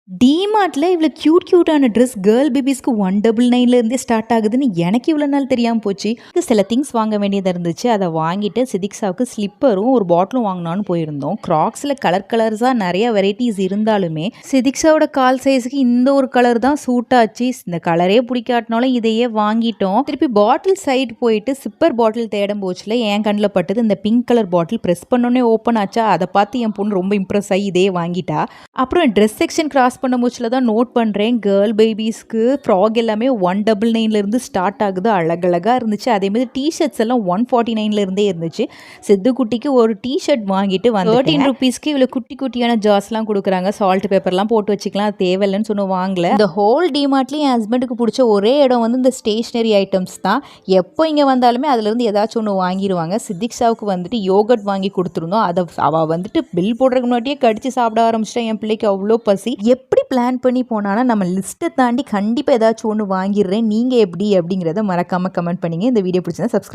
டிமார்ட்ல இவ்வளோ கியூட்டான dress girl பேபிஸ்க்கு 199 இருந்தே start ஆகுதுன்னு எனக்கு இவ்வளோ நாள் தெரியாமல் போச்சு. சில திங்ஸ் வாங்க வேண்டியதாக இருந்துச்சு. அதை வாங்கிட்டு சிதிக்ஸாவுக்கு ஸ்லிப்பரும் ஒரு பாட்டிலும் வாங்கினான்னு போயிருந்தோம். கிராக்ஸில் கலர்ஸாக நிறைய வெரைட்டிஸ் இருந்தாலுமே சிதிக்ஸாவோட கால் சைஸுக்கு இந்த ஒரு கலர் தான் சூட் ஆச்சு. இந்த கலரே பிடிக்காட்டினாலும் இதையே வாங்கிட்டோம். திருப்பி பாட்டில் சைடு போயிட்டு சிப்பர் பாட்டில் தேடும் போச்சுல என் கண்ணில் பட்டது இந்த பிங்க் கலர் பாட்டில். ப்ரெஸ் பண்ணோன்னே ஓப்பன் ஆச்சா, அதை பார்த்து என் பொண்ணு ரொம்ப இம்ப்ரெஸ் ஆகி இதையே வாங்கிட்டா. அப்புறம் ட்ரெஸ் செக்ஷன் கிராஸ் பண்ண மூச்சில் தான் நோட் பண்ணுறேன், கேர்ள் பேபிஸ்க்கு ஃப்ராக் எல்லாமே 199 ஸ்டார்ட் ஆகுது. அழகழகாக இருந்துச்சு. அதேமாதிரி டிஷர்ட்ஸ் எல்லாம் 149 இருந்தே இருந்துச்சு. சித்துக்குட்டிக்கு ஒரு டிஷர்ட் வாங்கிட்டு வந்து 13 ருபீஸ்க்கு இவ்வளோ குட்டி குட்டியான ஜாஸ்லாம் கொடுக்குறாங்க. சால்ட் பேப்பர்லாம் போட்டு வச்சுக்கலாம், அது தேவையில்லைன்னு சொன்ன வாங்கல. இந்த ஹோல் டிமார்ட்லேயும் என் ஹஸ்பண்டுக்கு பிடிச்ச ஒரே இடம் வந்து இந்த ஸ்டேஷ்னரி ஐட்டம்ஸ் தான். எப்போ இங்கே வந்தாலுமே அதுலேருந்து ஏதாச்சும் ஒன்று வாங்கிடுவாங்க. சித்திக்ஸாவுக்கு வந்துட்டு யோகட் வாங்கி கொடுத்துருந்தோம். அதை அவள் வந்துட்டு பில் போடுறதுக்கு முன்னாடியே கடிச்சு சாப்பிட ஆரம்பிச்சிட்டா. என் பிள்ளைக்கு அவ்வளோ பசி. எப்படி பிளான் பண்ணி போனானா நம்ம லிஸ்ட்டை தாண்டி கண்டிப்பாக ஏதாச்சும் ஒன்று வாங்கிடுறேன். நீங்கள் எப்படி அப்படிங்கிறத மறக்காமல் கமெண்ட் பண்ணிங்க. இந்த வீடியோ பிடிச்சா சப்ஸ்கிரைப்